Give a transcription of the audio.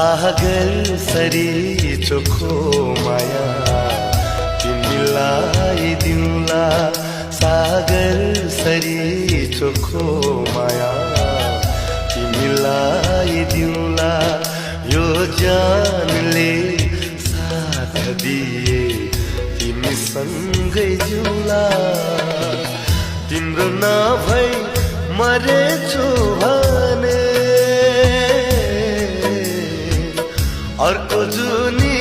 सागर sorry चोखो माया तिमीलाई दिउँला। सागर सरी चोखो माया तिमीलाई दिउँला। यो जानले साथ दिए तिमीसँगै जिउँला। तिम्रो नभई मरेछु भने अर्को जुनी